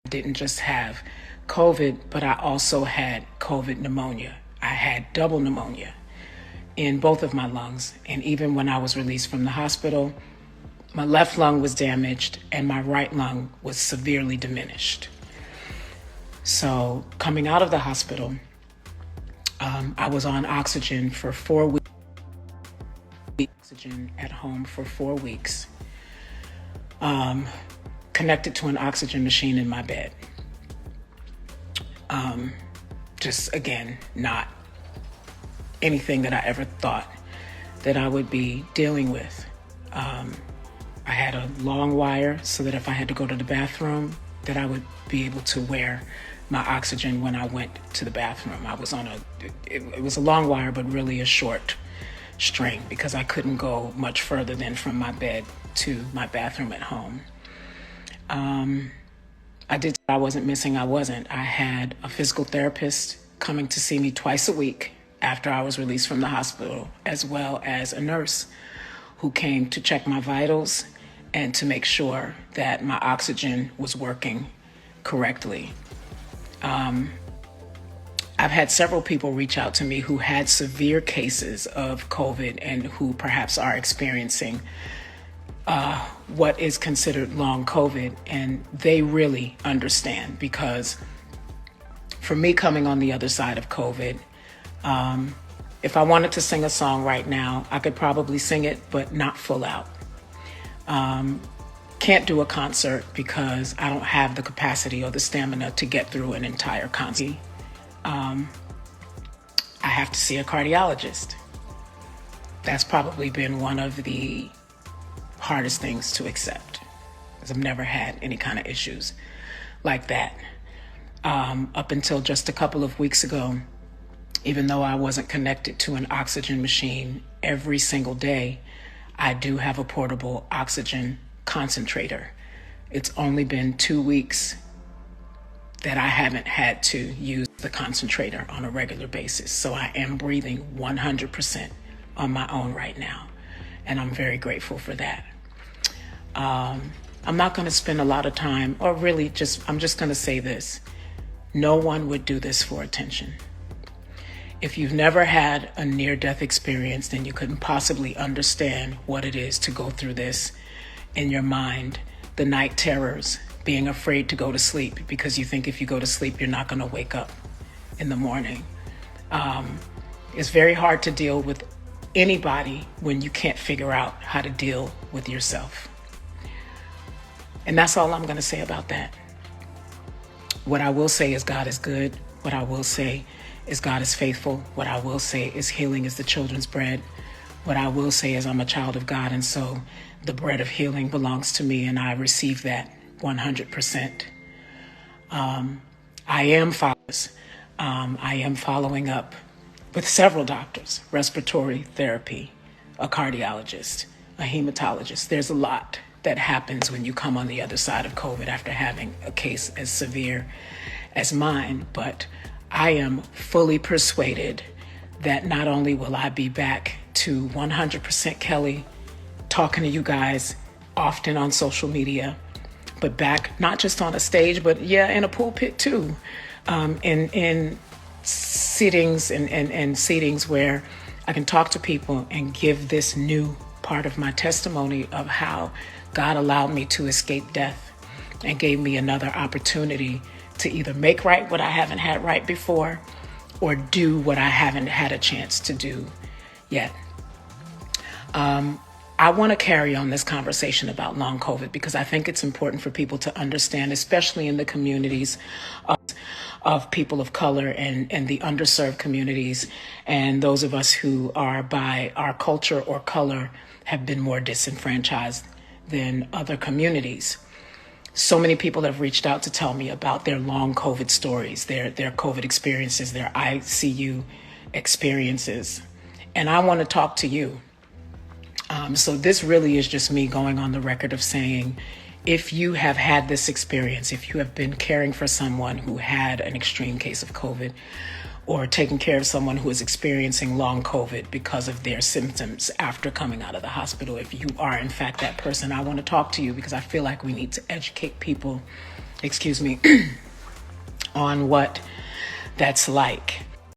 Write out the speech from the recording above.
didn't just have COVID, but I also had COVID pneumonia. I had double pneumonia in both of my lungs. And even when I was released from the hospital, my left lung was damaged and my right lung was severely diminished. So coming out of the hospital, I was on oxygen for 4 weeks, oxygen at home for 4 weeks, connected to an oxygen machine in my bed. Just again, not anything that I ever thought that I would be dealing with. I had a long wire so that if I had to go to the bathroom, that I would be able to wear my oxygen when I went to the bathroom. I was on it was a long wire, but really a short string because I couldn't go much further than from my bed to my bathroom at home. I wasn't missing. I wasn't. I had a physical therapist coming to see me twice a week after I was released from the hospital, as well as a nurse who came to check my vitals and to make sure that my oxygen was working correctly. I've had several people reach out to me who had severe cases of COVID and who perhaps are experiencing what is considered long COVID, and they really understand, because for me, coming on the other side of COVID, if I wanted to sing a song right now, I could probably sing it, but not full out. Can't do a concert because I don't have the capacity or the stamina to get through an entire concert. I have to see a cardiologist. That's probably been one of the hardest things to accept, because I've never had any kind of issues like that. Up until just a couple of weeks ago, even though I wasn't connected to an oxygen machine every single day, I do have a portable oxygen concentrator. It's only been 2 weeks that I haven't had to use the concentrator on a regular basis. So I am breathing 100% on my own right now. And I'm very grateful for that. I'm not going to spend a lot of time, or really I'm just going to say this. No one would do this for attention. If you've never had a near-death experience, then you couldn't possibly understand what it is to go through this in your mind. The night terrors, being afraid to go to sleep because you think if you go to sleep, you're not going to wake up in the morning. It's very hard to deal with anybody when you can't figure out how to deal with yourself. And that's all I'm going to say about that. What I will say is God is good. What I will say is God is faithful. What I will say is healing is the children's bread. What I will say is I'm a child of God, and so the bread of healing belongs to me, and I receive that 100%. I am following up with several doctors: respiratory therapy, a cardiologist, a hematologist. There's a lot that happens when you come on the other side of COVID after having a case as severe as mine. But I am fully persuaded that not only will I be back to 100% Kelly, talking to you guys often on social media, but back not just on a stage, but in a pulpit too, in sittings and seatings where I can talk to people and give this new part of my testimony of how God allowed me to escape death and gave me another opportunity to either make right what I haven't had right before, or do what I haven't had a chance to do yet. I want to carry on this conversation about long COVID because I think it's important for people to understand, especially in the communities of people of color and the underserved communities, and those of us who are by our culture or color have been more disenfranchised than other communities. So many people have reached out to tell me about their long COVID stories, their COVID experiences, their ICU experiences. And I want to talk to you. So this really is just me going on the record of saying, if you have had this experience, if you have been caring for someone who had an extreme case of COVID, or taking care of someone who is experiencing long COVID because of their symptoms after coming out of the hospital, if you are in fact that person, I want to talk to you because I feel like we need to educate people excuse me, on what that's like.